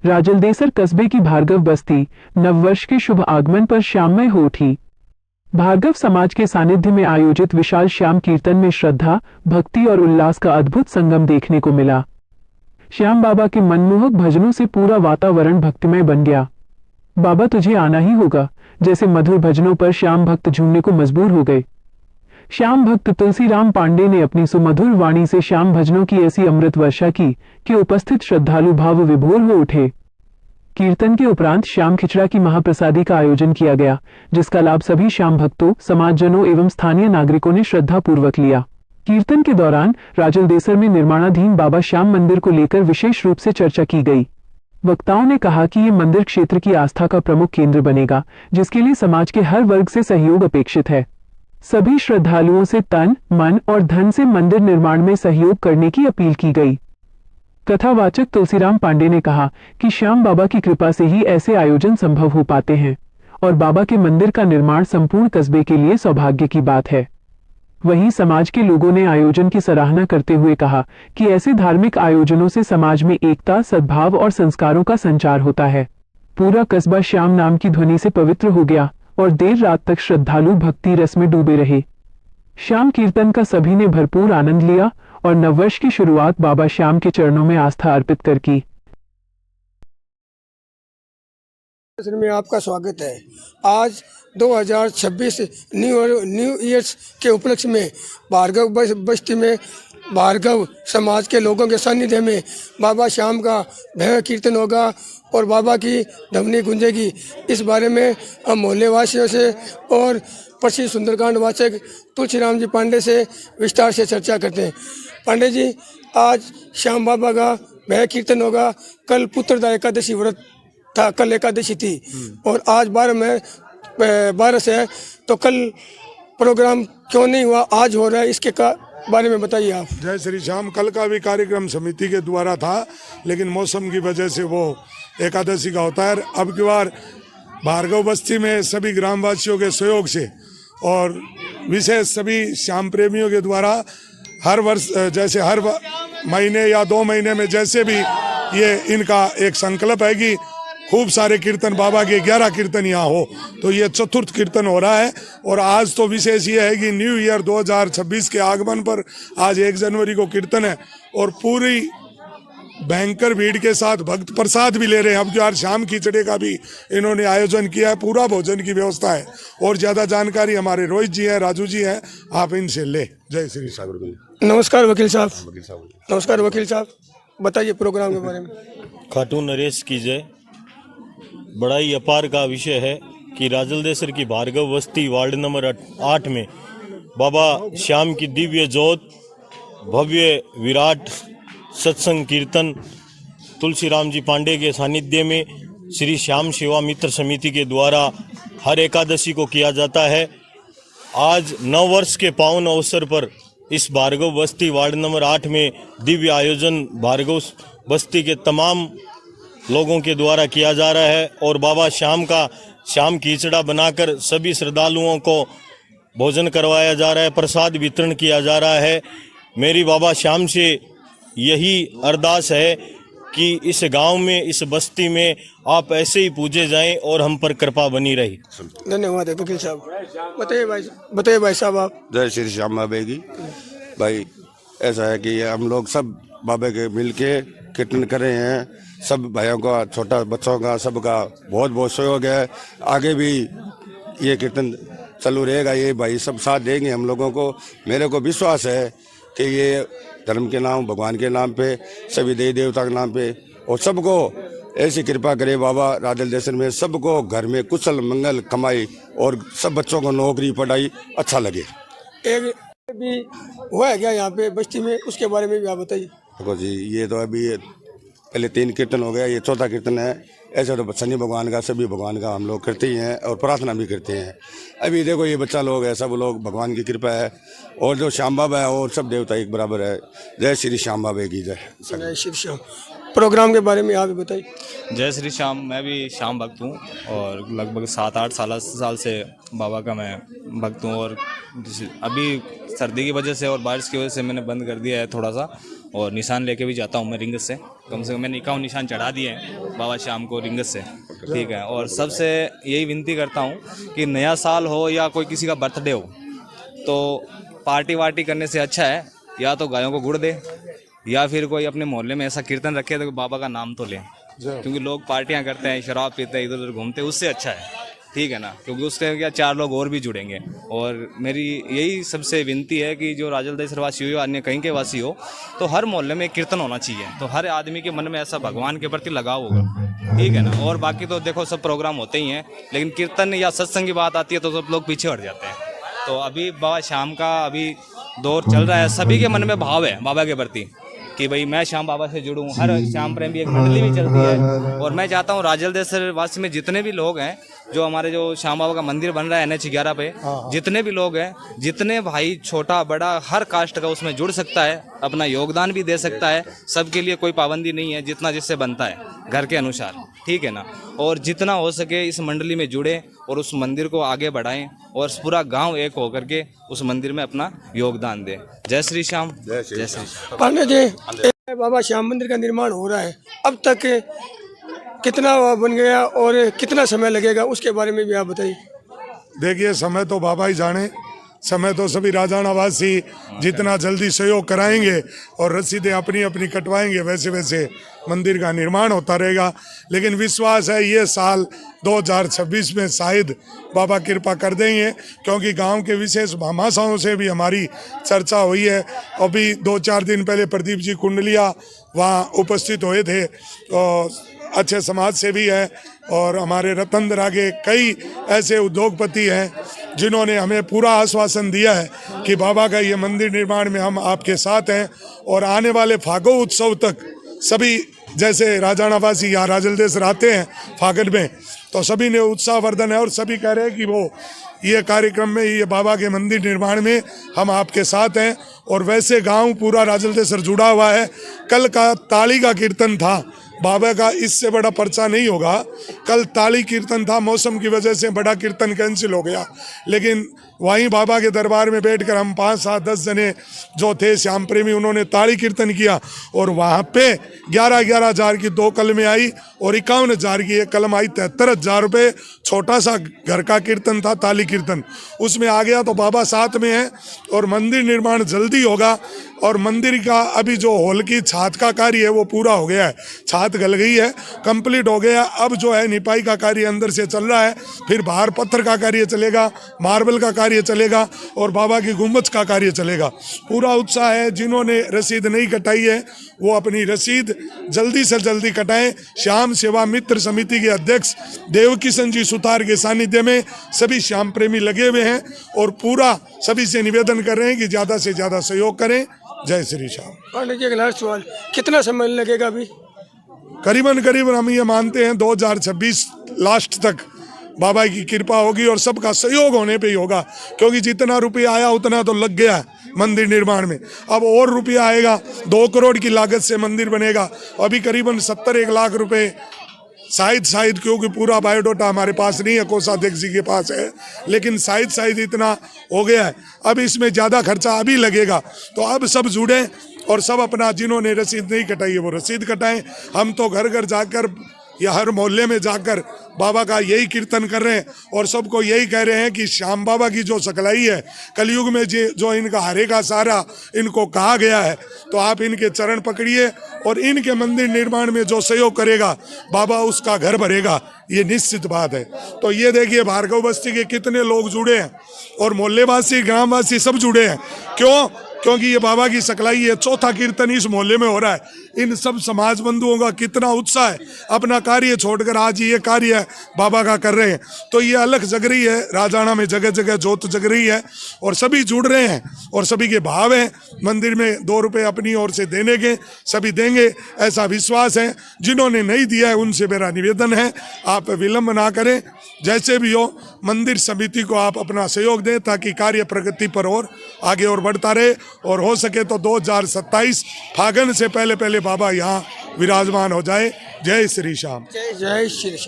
राजलदेसर कस्बे की भार्गव बस्ती नववर्ष के शुभ आगमन पर श्याममय हो उठी। भार्गव समाज के सानिध्य में आयोजित विशाल श्याम कीर्तन में श्रद्धा, भक्ति और उल्लास का अद्भुत संगम देखने को मिला। श्याम बाबा के मनमोहक भजनों से पूरा वातावरण भक्तिमय बन गया। बाबा तुझे आना ही होगा जैसे मधुर भजनों पर श्याम भक्त झूमने को मजबूर हो गए। श्याम भक्त तुलसीराम पांडे ने अपनी सुमधुर वाणी से श्याम भजनों की ऐसी अमृत वर्षा की कि उपस्थित श्रद्धालु भाव विभोर हो उठे। कीर्तन के उपरांत श्याम खिचड़ा की महाप्रसादी का आयोजन किया गया, जिसका लाभ सभी श्याम भक्तों, समाजजनों एवं स्थानीय नागरिकों ने श्रद्धापूर्वक लिया। कीर्तन के दौरान राजलदेसर में निर्माणाधीन बाबा श्याम मंदिर को लेकर विशेष रूप से चर्चा की गई। वक्ताओं ने कहा कि ये मंदिर क्षेत्र की आस्था का प्रमुख केंद्र बनेगा, जिसके लिए समाज के हर वर्ग से सहयोग अपेक्षित है। सभी श्रद्धालुओं से तन, मन और धन से मंदिर निर्माण में सहयोग करने की अपील की गई। कथावाचक तुलसीराम पांडे ने कहा कि श्याम बाबा की कृपा से ही ऐसे आयोजन संभव हो पाते हैं और बाबा के मंदिर का निर्माण संपूर्ण कस्बे के लिए सौभाग्य की बात है। वहीं समाज के लोगों ने आयोजन की सराहना करते हुए कहा कि ऐसे धार्मिक आयोजनों से समाज में एकता, सद्भाव और संस्कारों का संचार होता है। पूरा कस्बा श्याम नाम की ध्वनि से पवित्र हो गया और देर रात तक श्रद्धालु भक्ति रस में डूबे रहे। श्याम कीर्तन का सभी ने भरपूर आनंद लिया और नववर्ष की शुरुआत बाबा श्याम के चरणों में आस्था अर्पित कर की। में आपका स्वागत है। आज 2026 न्यू ईयर्स के उपलक्ष्य में भार्गव बस्ती में भार्गव समाज के लोगों के सानिध्य में बाबा श्याम का भव्य कीर्तन होगा और बाबा की ध्वनि गूंजेगी। इस बारे में हम मोहल्ले वासियों से और प्रसिद्ध सुंदरकांड वाचक तुलसीराम जी पांडे से विस्तार से चर्चा करते हैं। पांडे जी, आज श्याम बाबा का भव्य कीर्तन होगा। कल पुत्रदा एकादशी व्रत था, कल एकादशी थी और आज 12 से है, तो कल प्रोग्राम क्यों नहीं हुआ, आज हो रहा है, इसके बारे में बताइए आप। जय श्री श्याम। कल का भी कार्यक्रम समिति के द्वारा था, लेकिन मौसम की वजह से वो एकादशी का होता है। अब की बार भार्गव बस्ती में सभी ग्रामवासियों के सहयोग से और विशेष सभी श्याम प्रेमियों के द्वारा हर वर्ष जैसे हर महीने या 2 महीने में जैसे भी ये इनका एक संकल्प है कि खूब सारे कीर्तन, बाबा के 11 कीर्तन यहाँ हो, तो ये चतुर्थ कीर्तन हो रहा है। और आज तो विशेष ये है कि न्यू ईयर 2026 के आगमन पर आज 1 जनवरी को कीर्तन है और पूरी भयंकर भीड़ के साथ भक्त प्रसाद भी ले रहे हैं। अब यार शाम खिचड़े का भी इन्होंने आयोजन किया है, पूरा भोजन की व्यवस्था है। और ज्यादा जानकारी हमारे रोहित जी हैं, राजू जी हैं, आप इनसे ले। जय श्री सागर। नमस्कार वकील साहब। नमस्कार वकील साहब, बताइए प्रोग्राम के बारे में। खाटू नरेश की जय। बड़ा ही अपार का विषय है कि राजलदेसर की भार्गव बस्ती वार्ड नंबर 8 में बाबा श्याम की दिव्य ज्योत, भव्य विराट सत्संग कीर्तन तुलसीराम जी पांडे के सानिध्य में श्री श्याम सेवा मित्र समिति के द्वारा हर एकादशी को किया जाता है। आज 9 वर्ष के पावन अवसर पर इस भार्गव बस्ती वार्ड नंबर 8 में दिव्य आयोजन भार्गव बस्ती के तमाम लोगों के द्वारा किया जा रहा है और बाबा श्याम का श्याम खिचड़ा बनाकर सभी श्रद्धालुओं को भोजन करवाया जा रहा है, प्रसाद वितरण किया जा रहा है। मेरी बाबा श्याम से यही अरदास है कि इस गांव में, इस बस्ती में आप ऐसे ही पूजे जाएं और हम पर कृपा बनी रही। धन्यवाद वकील साहब। बताइए भाई साहब आप। जय श्री श्याम बाबे की। भाई ऐसा है कि हम लोग सब बाबे के मिल के कीर्तन कर रहे हैं। सब भाइयों का, छोटा बच्चों का, सबका बहुत बहुत सहयोग है। आगे भी ये कीर्तन चालू रहेगा। ये भाई सब साथ देंगे हम लोगों को। मेरे को विश्वास है कि ये धर्म के नाम, भगवान के नाम पे, सभी देवी देवता के नाम पे, और सबको ऐसी कृपा करे बाबा राजलदेसर में, सबको घर में कुशल मंगल कमाई और सब बच्चों को नौकरी पढ़ाई अच्छा लगे। एक भी हुआ है क्या यहाँ पे बस्ती में, उसके बारे में भी आप बताइए। देखो जी, ये तो अभी पहले 3 कीर्तन हो गया, ये 4था कीर्तन है। ऐसे तो शनि भगवान का, सभी भगवान का हम लोग करते ही हैं और प्रार्थना भी करते हैं। अभी देखो ये बच्चा लोग है, सब लोग भगवान की कृपा है और जो श्याम बाबा है और सब देवता एक बराबर है। जय श्री श्याम बाबा की जय। जय श्री श्याम। प्रोग्राम के बारे में आप भी बताइए। जय श्री श्याम। मैं भी श्याम भक्त हूँ और लगभग 7-8 साल से बाबा का मैं भक्त हूँ। और अभी सर्दी की वजह से और बारिश की वजह से मैंने बंद कर दिया है थोड़ा सा, और निशान लेके भी जाता हूँ मैं रिंगत से कम मैंने 51 निशान चढ़ा दिए हैं बाबा श्याम को रिंगत से, ठीक है। और सबसे यही विनती करता हूँ कि नया साल हो या कोई किसी का बर्थडे हो तो पार्टी वार्टी करने से अच्छा है या तो गायों को गुड़ दे या फिर कोई अपने मोहल्ले में ऐसा कीर्तन रखे तो बाबा का नाम तो लें, क्योंकि लोग पार्टियां करते हैं, शराब पीते हैं, इधर उधर घूमते हैं, उससे अच्छा है, ठीक है ना, क्योंकि उससे क्या 4 लोग और भी जुड़ेंगे। और मेरी यही सबसे विनती है कि जो राजलदेसर वासी हो अन्य कहीं के वासी हो तो हर मोहल्ले में कीर्तन होना चाहिए, तो हर आदमी के मन में ऐसा भगवान के प्रति लगाव होगा, ठीक है ना। और बाकी तो देखो सब प्रोग्राम होते ही हैं, लेकिन कीर्तन या सत्संग की बात आती है तो सब लोग पीछे हट जाते हैं। तो अभी बाबा श्याम का अभी दौर चल रहा है, सभी के मन में भाव है बाबा के प्रति कि भाई मैं श्याम बाबा से जुड़ूं, हर श्याम प्रेम भी एक मंडली भी चलती है। और मैं चाहता हूँ राजलदेसर वासी में जितने भी लोग हैं, जो हमारे जो श्याम बाबा का मंदिर बन रहा है NH 11 पे, जितने भी लोग हैं, जितने भाई छोटा बड़ा हर कास्ट का उसमें जुड़ सकता है, अपना योगदान भी दे सकता है, सबके लिए कोई पाबंदी नहीं है, जितना जिससे बनता है घर के अनुसार, ठीक है ना। और जितना हो सके इस मंडली में जुड़े और उस मंदिर को आगे बढ़ाएं और पूरा गांव एक होकर के उस मंदिर में अपना योगदान दे। जय श्री श्याम, जय श्री श्याम। पांडे जी, बाबा श्याम मंदिर का निर्माण हो रहा है, अब तक कितना बन गया और कितना समय लगेगा, उसके बारे में भी आप बताइए। देखिए, समय तो बाबा ही जाने, समय तो सभी राजानावासी जितना जल्दी सहयोग कराएंगे और रसीदें अपनी अपनी कटवाएंगे वैसे वैसे मंदिर का निर्माण होता रहेगा। लेकिन विश्वास है ये साल 2026 में शायद बाबा कृपा कर देंगे, क्योंकि गांव के विशेष भामाशाहों से भी हमारी चर्चा हुई है। अभी 2-4 दिन पहले प्रदीप जी कुंडलिया वहाँ उपस्थित हुए थे और अच्छे समाज से भी है, और हमारे रतनदरा के कई ऐसे उद्योगपति हैं जिन्होंने हमें पूरा आश्वासन दिया है कि बाबा का ये मंदिर निर्माण में हम आपके साथ हैं। और आने वाले फागो उत्सव तक सभी, जैसे राजानावासी या राजलदेसर आते हैं फागन में, तो सभी ने उत्साहवर्धन है और सभी कह रहे हैं कि वो ये कार्यक्रम में, ये बाबा के मंदिर निर्माण में हम आपके साथ हैं। और वैसे गांव पूरा राजलदेसर जुड़ा हुआ है। कल का ताली का कीर्तन था बाबा का, इससे बड़ा पर्चा नहीं होगा। कल ताली कीर्तन था, मौसम की वजह से बड़ा कीर्तन कैंसिल हो गया, लेकिन वहीं बाबा के दरबार में बैठकर हम 5-7-10 जने जो थे श्याम प्रेमी, उन्होंने ताली कीर्तन किया। और वहाँ पे 11-11 हज़ार की 2 कलमें आई और 51 हज़ार की 1 कलम आई। 73 हज़ार रुपये छोटा सा घर का कीर्तन था, ताली कीर्तन, उसमें आ गया। तो बाबा साथ में है और मंदिर निर्माण जल्दी होगा। और मंदिर का अभी जो हॉल की छात का कार्य है वो पूरा हो गया है, छात गल गई है, कंप्लीट हो गया। अब जो है निपाई का कार्य अंदर से चल रहा है, फिर बाहर पत्थर का कार्य चलेगा, मार्बल का कार्य चलेगा और बाबा की गुंबद का कार्य चलेगा। पूरा उत्साह है। जिन्होंने रसीद नहीं कटाई है वो अपनी रसीद जल्दी से जल्दी कटाएं। श्याम सेवा मित्र समिति के अध्यक्ष देवकिशन जी सुतार के सानिध्य में सभी श्याम प्रेमी लगे हुए हैं और पूरा सभी से निवेदन कर रहे हैं कि ज़्यादा से ज़्यादा सहयोग करें। जय श्री श्याम। पांडे जी, अगला सवाल, कितना समय लगेगा अभी? करीबन हम ये मानते हैं 2026 लास्ट तक बाबा की कृपा होगी और सबका सहयोग होने पे ही होगा, क्योंकि जितना रुपया आया उतना तो लग गया मंदिर निर्माण में। अब और रुपया आएगा, 2 करोड़ की लागत से मंदिर बनेगा। अभी करीबन 70-1 लाख रुपए शायद, क्योंकि पूरा बायोडाटा हमारे पास नहीं है, कोषाध्यक्ष जी के पास है, लेकिन शायद इतना हो गया है। अब इसमें ज़्यादा खर्चा अभी लगेगा। तो अब सब जुड़े और सब अपना, जिन्होंने रसीद नहीं कटाई है वो रसीद कटाएं। हम तो घर घर जाकर या हर मोहल्ले में जाकर बाबा का यही कीर्तन कर रहे हैं और सबको यही कह रहे हैं कि श्याम बाबा की जो सकलाई है कलयुग में जो इनका हरेगा सारा इनको कहा गया है, तो आप इनके चरण पकड़िए और इनके मंदिर निर्माण में जो सहयोग करेगा बाबा उसका घर भरेगा, ये निश्चित बात है। तो ये देखिए भार्गव बस्ती के कितने लोग जुड़े हैं और मोहल्लेवासी ग्रामवासी सब जुड़े हैं। क्योंकि ये बाबा की सकलाई है। 4था कीर्तन इस मोहल्ले में हो रहा है। इन सब समाज बंधुओं का कितना उत्साह है, अपना कार्य छोड़कर आज ये कार्य बाबा का कर रहे हैं। तो ये अलग जग रही है, राजाना में जगह जगह जोत जग रही है और सभी जुड़ रहे हैं और सभी के भाव हैं मंदिर में 2 रुपये अपनी ओर से देने के, सभी देंगे ऐसा विश्वास है। जिन्होंने नहीं दिया है उनसे मेरा निवेदन है आप विलम्ब ना करें, जैसे भी हो मंदिर समिति को आप अपना सहयोग दें ताकि कार्य प्रगति पर और आगे और बढ़ता रहे। और हो सके तो 2027 फागन से पहले बाबा यहाँ विराजमान हो जाए। जय श्री श्याम। जय श्री श्याम।